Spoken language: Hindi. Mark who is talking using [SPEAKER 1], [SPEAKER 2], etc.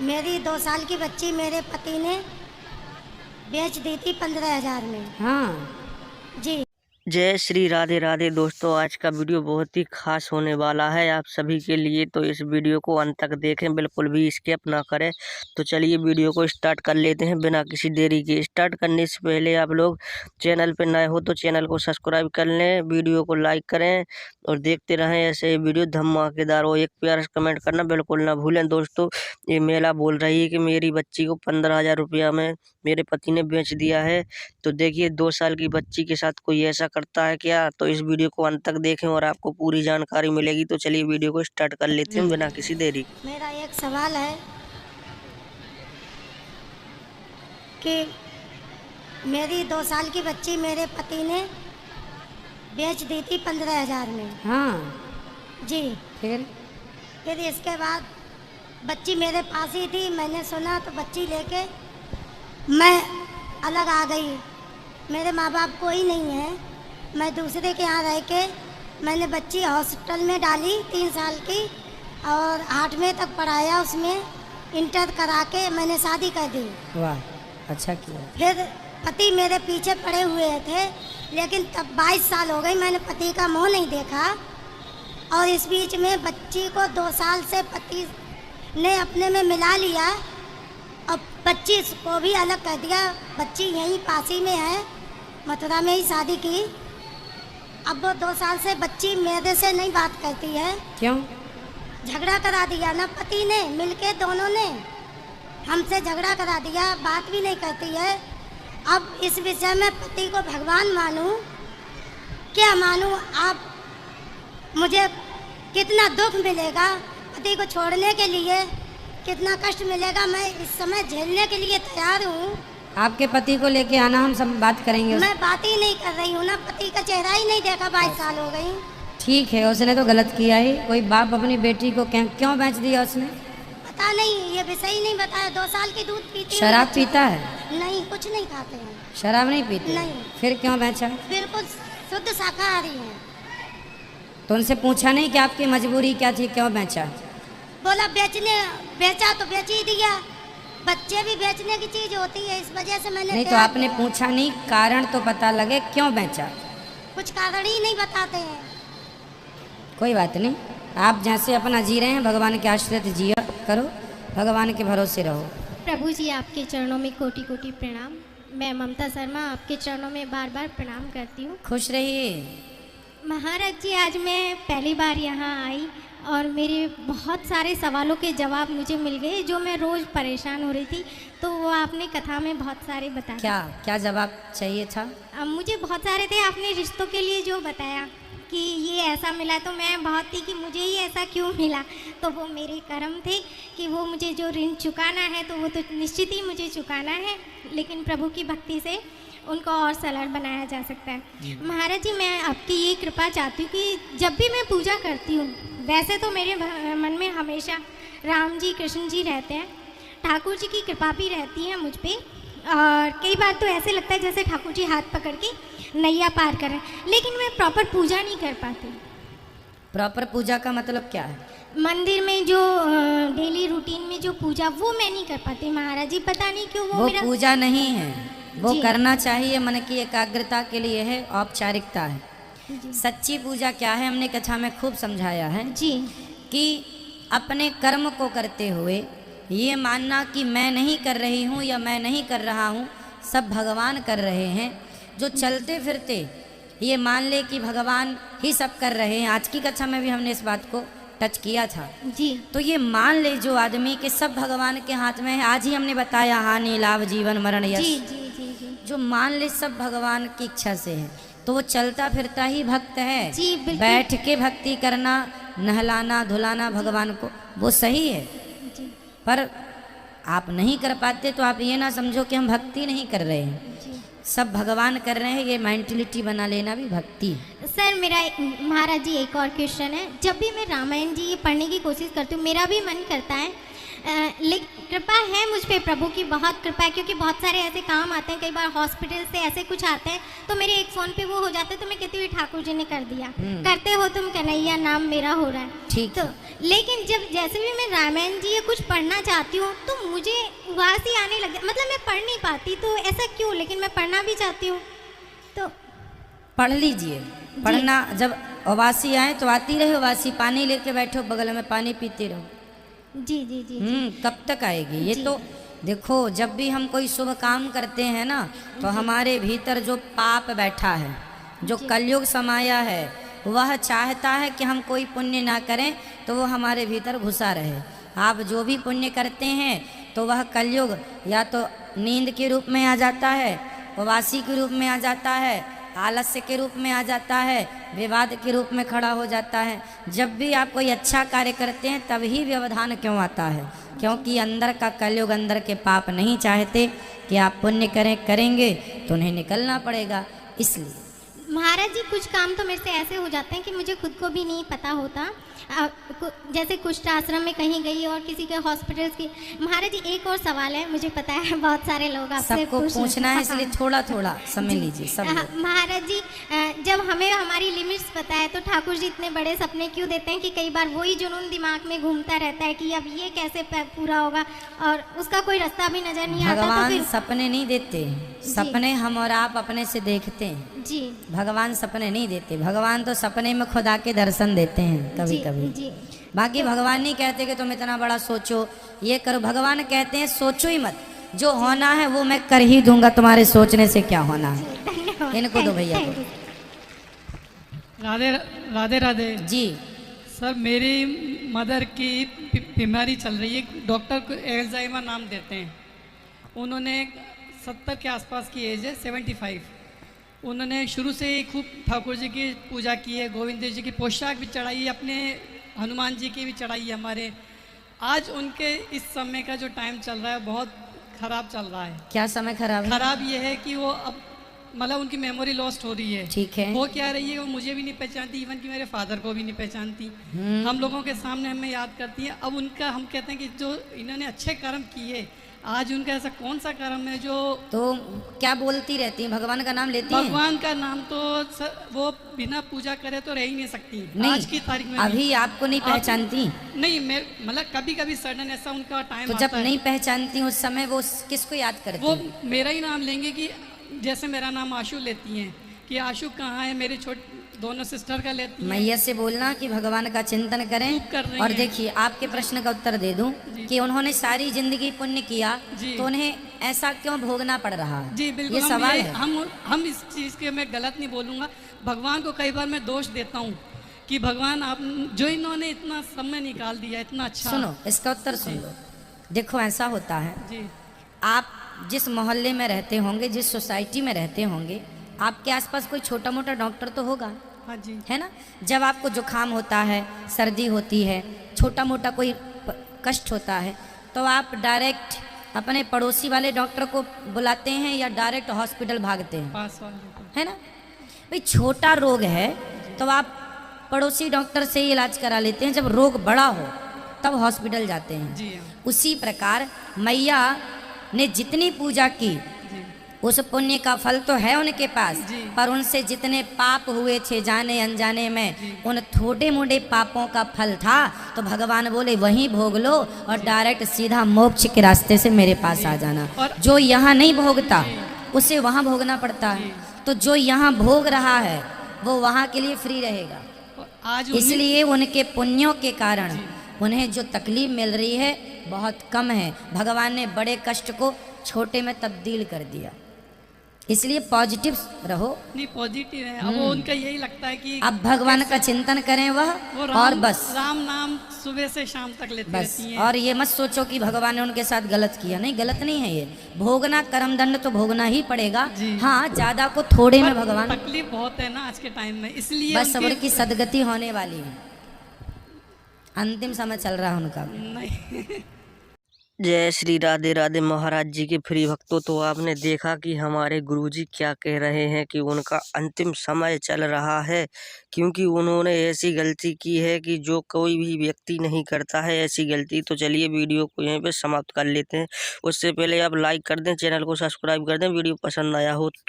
[SPEAKER 1] मेरी 2 साल की बच्ची मेरे पति ने बेच दी थी 15,000 में।
[SPEAKER 2] हाँ
[SPEAKER 1] जी।
[SPEAKER 3] जय श्री राधे राधे दोस्तों, आज का वीडियो बहुत ही खास होने वाला है आप सभी के लिए। तो इस वीडियो को अंत तक देखें, बिल्कुल भी स्किप ना करें। तो चलिए वीडियो को स्टार्ट कर लेते हैं बिना किसी देरी के। स्टार्ट करने से पहले आप लोग चैनल पर नए हो तो चैनल को सब्सक्राइब कर लें, वीडियो को लाइक करें और देखते रहें ऐसे वीडियो धमाकेदार हो। एक प्यारा कमेंट करना बिल्कुल ना भूलें दोस्तों। ये मेला बोल रही है कि मेरी बच्ची को 15,000 रुपया में मेरे पति ने बेच दिया है। तो देखिए 2 साल की बच्ची के साथ कोई ऐसा करता है क्या? तो इस वीडियो को अंत तक देखें और आपको पूरी जानकारी मिलेगी। तो चलिए वीडियो को स्टार्ट कर लेते हैं बिना किसी देरी।
[SPEAKER 1] मेरा एक सवाल है कि मेरी 2 साल की बच्ची मेरे पति ने बेच दी थी 15,000 में।
[SPEAKER 2] हाँ
[SPEAKER 1] जी।
[SPEAKER 2] फिर
[SPEAKER 1] इसके बाद बच्ची मेरे पास ही थी। मैंने सुना तो बच्ची लेके मैं अलग आ गई। मेरे माँ बाप कोई नहीं है। मैं दूसरे के यहाँ रह के मैंने बच्ची हॉस्टल में डाली 3 साल की और 8वीं तक पढ़ाया। उसमें इंटर करा के मैंने शादी कर दी।
[SPEAKER 2] वाह, अच्छा किया।
[SPEAKER 1] फिर पति मेरे पीछे पड़े हुए थे, लेकिन तब 22 साल हो गई मैंने पति का मुँह नहीं देखा। और इस बीच में बच्ची को 2 साल से पति ने अपने में मिला लिया और बच्ची को भी अलग कर दिया। बच्ची यहीं पास ही में है, मथुरा में ही शादी की। अब वो 2 साल से बच्ची मेरे से नहीं बात करती है।
[SPEAKER 2] क्यों?
[SPEAKER 1] झगड़ा करा दिया ना पति ने, मिलके दोनों ने हमसे झगड़ा करा दिया, बात भी नहीं करती है। अब इस विषय में पति को भगवान मानूं क्या मानूं? आप मुझे कितना दुख मिलेगा पति को छोड़ने के लिए, कितना कष्ट मिलेगा, मैं इस समय झेलने के लिए तैयार हूँ।
[SPEAKER 2] आपके पति को लेके आना, हम सब बात करेंगे।
[SPEAKER 1] मैं बात ही नहीं कर रही हूँ ना, पति का चेहरा ही नहीं देखा, 22 साल हो गई।
[SPEAKER 2] ठीक है, उसने तो गलत किया ही। कोई बाप अपनी बेटी को क्यों बेच दिया उसने?
[SPEAKER 1] पता नहीं, ये विषय ही नहीं बताया। 2 साल की दूध पीती।
[SPEAKER 2] शराब पीता है?
[SPEAKER 1] नहीं, कुछ नहीं खाते हैं।
[SPEAKER 2] शराब नहीं पीते?
[SPEAKER 1] नहीं।
[SPEAKER 2] फिर क्यों बेचा?
[SPEAKER 1] बिल्कुल शुद्ध शाकाहारी है।
[SPEAKER 2] तो उनसे पूछा नहीं कि आपकी मजबूरी क्या थी, क्यों बेचा?
[SPEAKER 1] बोला बेचा तो बेच ही दिया। बच्चे भी बेचने की चीज होती है, इस वजह से मैंने
[SPEAKER 2] नहीं तो आपने पूछा नहीं, कारण तो पता लगे क्यों बेचा।
[SPEAKER 1] कुछ कारण ही नहीं बताते हैं।
[SPEAKER 2] कोई बात नहीं, आप जैसे अपना जी रहे हैं भगवान के आश्रित जिया करो, भगवान के भरोसे रहो।
[SPEAKER 4] प्रभु जी, आपके चरणों में कोटि कोटि प्रणाम। मैं ममता शर्मा आपके चरणों में बार बार प्रणाम करती हूँ।
[SPEAKER 2] खुश रहिए।
[SPEAKER 4] महाराज जी, आज मैं पहली बार यहाँ आई और मेरे बहुत सारे सवालों के जवाब मुझे मिल गए, जो मैं रोज़ परेशान हो रही थी। तो वो आपने कथा में बहुत सारे बताए।
[SPEAKER 2] क्या जवाब चाहिए था?
[SPEAKER 4] मुझे बहुत सारे थे। आपने रिश्तों के लिए जो बताया कि ये ऐसा मिला, तो मैं बहुत थी कि मुझे ही ऐसा क्यों मिला। तो वो मेरे कर्म थे कि वो मुझे जो ऋण चुकाना है तो वो तो निश्चित ही मुझे चुकाना है, लेकिन प्रभु की भक्ति से उनको और सरल बनाया जा सकता है। महाराज जी, मैं आपकी ये कृपा चाहती हूँ कि जब भी मैं पूजा करती हूँ, वैसे तो मेरे मन में हमेशा राम जी कृष्ण जी रहते हैं, ठाकुर जी की कृपा भी रहती है मुझ पे। और कई बार तो ऐसे लगता है जैसे ठाकुर जी हाथ पकड़ के नैया पार कर रहे हैं, लेकिन मैं प्रॉपर पूजा नहीं कर पाती।
[SPEAKER 2] प्रॉपर पूजा का मतलब क्या है?
[SPEAKER 4] मंदिर में जो डेली रूटीन में जो पूजा, वो मैं नहीं कर पाती महाराज जी। पता नहीं क्यों
[SPEAKER 2] वो
[SPEAKER 4] मेरा
[SPEAKER 2] पूजा नहीं है, वो
[SPEAKER 4] जी।
[SPEAKER 2] करना चाहिए, मन की एकाग्रता के लिए है, औपचारिकता है।
[SPEAKER 4] जी।
[SPEAKER 2] सच्ची पूजा क्या है, हमने कथा में खूब समझाया है
[SPEAKER 4] जी
[SPEAKER 2] कि अपने कर्म को करते हुए ये मानना कि मैं नहीं कर रही हूँ या मैं नहीं कर रहा हूँ, सब भगवान कर रहे हैं। जो चलते फिरते ये मान ले कि भगवान ही सब कर रहे हैं। आज की कक्षा में भी हमने इस बात को टच किया था।
[SPEAKER 4] जी।
[SPEAKER 2] तो ये मान ले जो आदमी के सब भगवान के हाथ में है। आज ही हमने बताया हानि लाभ जीवन मरण यश।
[SPEAKER 4] जी जी जी जी।
[SPEAKER 2] जो मान ले सब भगवान की इच्छा से है, तो वो चलता फिरता ही भक्त है।
[SPEAKER 4] जी, बिल्कुल।
[SPEAKER 2] बैठ के भक्ति करना, नहलाना धुलाना भगवान को, वो सही है।
[SPEAKER 4] जी
[SPEAKER 2] पर आप नहीं कर पाते तो आप ये ना समझो कि हम भक्ति नहीं कर रहे हैं।
[SPEAKER 4] जी।
[SPEAKER 2] सब भगवान कर रहे हैं, ये मेंटलिटी बना लेना भी भक्ति है।
[SPEAKER 4] सर, मेरा महाराज जी एक और क्वेश्चन है। जब भी मैं रामायण जी पढ़ने की कोशिश करती हूँ, मेरा भी मन करता है, लेकिन कृपा है मुझ पे प्रभु की, बहुत कृपा है, क्योंकि बहुत सारे ऐसे काम आते हैं, कई बार हॉस्पिटल से ऐसे कुछ आते हैं तो मेरे एक फ़ोन पे वो हो जाते हैं तो मैं कहती हुई ठाकुर जी ने कर दिया, करते हो तुम कन्हैया नाम मेरा हो रहा है।
[SPEAKER 2] ठीक
[SPEAKER 4] तो लेकिन जब जैसे भी मैं रामायण जी या कुछ पढ़ना चाहती हूँ तो मुझे उबास ही आने लग, मतलब मैं पढ़ नहीं पाती, तो ऐसा क्यों, लेकिन मैं पढ़ना भी चाहती हूँ। तो
[SPEAKER 2] पढ़ लीजिए, पढ़ना जब उबासी आए तो आती रहे उबासी, पानी लेके बैठो बगल में, पानी पीते रहो।
[SPEAKER 4] जी जी जी जी
[SPEAKER 2] कब तक आएगी ये? तो देखो, जब भी हम कोई शुभ काम करते हैं ना तो हमारे भीतर जो पाप बैठा है, जो कलयुग समाया है, वह चाहता है कि हम कोई पुण्य ना करें तो वो हमारे भीतर घुसा रहे। आप जो भी पुण्य करते हैं तो वह कलयुग या तो नींद के रूप में आ जाता है, उबासी के रूप में आ जाता है, आलस्य के रूप में आ जाता है, विवाद के रूप में खड़ा हो जाता है। जब भी आप कोई अच्छा कार्य करते हैं तभी व्यवधान क्यों आता है? क्योंकि अंदर का कलयुग, अंदर के पाप नहीं चाहते कि आप पुण्य करेंगे तो उन्हें निकलना पड़ेगा। इसलिए
[SPEAKER 4] महाराज जी कुछ काम तो मेरे से ऐसे हो जाते हैं कि मुझे खुद को भी नहीं पता होता। जैसे कुष्ठ आश्रम में कहीं गई और किसी के हॉस्पिटल्स की। महाराज जी एक और सवाल है, मुझे पता है बहुत सारे लोग आपसे
[SPEAKER 2] सबको पूछना है, इसलिए थोड़ा थोड़ा समय लीजिए सब लोग।
[SPEAKER 4] महाराज जी जब हमें हमारी लिमिट्स पता है तो ठाकुर जी इतने बड़े सपने क्यों देते हैं कि कई बार वही जुनून दिमाग में घूमता रहता है कि अब ये कैसे पूरा होगा और उसका कोई रास्ता भी नजर नहीं आता।
[SPEAKER 2] भगवान सपने नहीं देते, सपने हम और आप अपने से देखते हैं
[SPEAKER 4] जी।
[SPEAKER 2] भगवान सपने नहीं देते, भगवान तो सपने में खुदा के दर्शन देते हैं कभी कभी।
[SPEAKER 4] जी।
[SPEAKER 2] बाकी भगवान नहीं कहते कि तुम इतना बड़ा सोचो, ये करो। भगवान कहते हैं सोचो ही मत, जो होना है वो मैं कर ही दूंगा, तुम्हारे सोचने से क्या होना है। इनको दो भैया को।
[SPEAKER 5] राधे राधे राधे
[SPEAKER 2] जी
[SPEAKER 5] सर, मेरी मदर की बीमारी चल रही है, डॉक्टर को एल्जाइमर नाम देते हैं। उन्होंने 70 के आसपास की एज है, 75। उन्होंने शुरू से ही खूब ठाकुर जी की पूजा की है, गोविंद जी की पोशाक भी चढ़ाई है, अपने हनुमान जी की भी चढ़ाई है हमारे। आज उनके इस समय का जो टाइम चल रहा है बहुत ख़राब चल रहा है।
[SPEAKER 2] क्या समय खराब है?
[SPEAKER 5] खराब ये है कि वो अब मतलब उनकी मेमोरी लॉस्ट हो रही है।
[SPEAKER 2] ठीक है।
[SPEAKER 5] वो क्या रही है, वो मुझे भी नहीं पहचानती, इवन कि मेरे फादर को भी नहीं पहचानती। हम लोगों के सामने हमें याद करती है। अब उनका हम कहते हैं कि जो इन्होंने अच्छे कर्म किए, आज उनका ऐसा कौन सा कर्म है जो,
[SPEAKER 2] तो क्या बोलती रहती है? भगवान का नाम लेती है?
[SPEAKER 5] भगवान का नाम तो वो बिना पूजा करे तो रह ही नहीं सकती।
[SPEAKER 2] नहीं,
[SPEAKER 5] आज की तारीख में
[SPEAKER 2] अभी आपको नहीं पहचानती?
[SPEAKER 5] नहीं, मैं मतलब कभी कभी सडन ऐसा उनका टाइम
[SPEAKER 2] तो जब नहीं पहचानती उस समय वो किसको याद करती?
[SPEAKER 5] वो मेरा ही नाम लेंगे कि जैसे मेरा नाम आशु लेती हैं कि आशु कहाँ है, मेरे दोनों सिस्टर का लेती हैं।
[SPEAKER 2] मैया से बोलना कि भगवान का चिंतन करें। और देखिए, आपके प्रश्न का उत्तर दे दूं कि उन्होंने सारी जिंदगी पुण्य किया तो उन्हें ऐसा क्यों भोगना पड़ रहा है?
[SPEAKER 5] जी बिल्कुल,
[SPEAKER 2] ये सवाल है।
[SPEAKER 5] हम इस चीज़ के मैं गलत नहीं बोलूँगा। भगवान को कई बार मैं दोष देता हूँ कि भगवान आप जो इन्होंने इतना समय निकाल दिया, इतना अच्छा।
[SPEAKER 2] सुनो, इसका उत्तर सुन लो। देखो, ऐसा होता है,
[SPEAKER 5] जी
[SPEAKER 2] आप जिस मोहल्ले में रहते होंगे, जिस सोसाइटी में रहते होंगे, आपके आसपास कोई छोटा मोटा डॉक्टर तो होगा।
[SPEAKER 5] हाँ जी।
[SPEAKER 2] है ना? जब आपको जुकाम होता है, सर्दी होती है, छोटा मोटा कोई कष्ट होता है, तो आप डायरेक्ट अपने पड़ोसी वाले डॉक्टर को बुलाते हैं या डायरेक्ट हॉस्पिटल भागते हैं?
[SPEAKER 5] पास वाले,
[SPEAKER 2] है ना? भाई, छोटा रोग है तो आप पड़ोसी डॉक्टर से ही इलाज करा लेते हैं, जब रोग बड़ा हो तब हॉस्पिटल जाते हैं।
[SPEAKER 5] जी
[SPEAKER 2] उसी प्रकार मैया ने जितनी पूजा की उस पुण्य का फल तो है उनके पास, पर उनसे जितने पाप हुए थे जाने अनजाने में, उन थोड़े मोटे पापों का फल था। तो भगवान बोले वहीं भोग लो और डायरेक्ट सीधा मोक्ष के रास्ते से मेरे पास आ जाना। जो यहाँ नहीं भोगता उसे वहाँ भोगना पड़ता है, तो जो यहाँ भोग रहा है वो वहाँ के लिए फ्री रहेगा।
[SPEAKER 5] आज
[SPEAKER 2] इसलिए उनके पुण्यों के कारण उन्हें जो तकलीफ मिल रही है बहुत कम है। भगवान ने बड़े कष्ट को छोटे में तब्दील कर दिया। इसलिए पॉजिटिव रहो।
[SPEAKER 5] नहीं, पॉजिटिव है। अब वो उनका यही लगता है कि
[SPEAKER 2] अब भगवान का चिंतन करें वह और बस
[SPEAKER 5] राम नाम सुबह से शाम तक लेते
[SPEAKER 2] बस।
[SPEAKER 5] रहती हैं।
[SPEAKER 2] और ये मत सोचो कि भगवान ने उनके साथ गलत किया। नहीं, गलत नहीं है ये। भोगना, कर्म दंड तो भोगना ही पड़ेगा। हाँ, ज्यादा को थोड़े में भगवान।
[SPEAKER 5] तकलीफ बहुत है ना आज के टाइम में, इसलिए
[SPEAKER 2] बस सब की सदगति होने वाली है। अंतिम समय चल रहा है उनका।
[SPEAKER 5] नहीं
[SPEAKER 3] जय श्री राधे राधे महाराज जी के प्रिय भक्तों। तो आपने देखा कि हमारे गुरुजी क्या कह रहे हैं कि उनका अंतिम समय चल रहा है, क्योंकि उन्होंने ऐसी गलती की है कि जो कोई भी व्यक्ति नहीं करता है ऐसी गलती। तो चलिए वीडियो को यहीं पे समाप्त कर लेते हैं। उससे पहले आप लाइक कर दें, चैनल को सब्सक्राइब कर दें, वीडियो पसंद आया हो तो।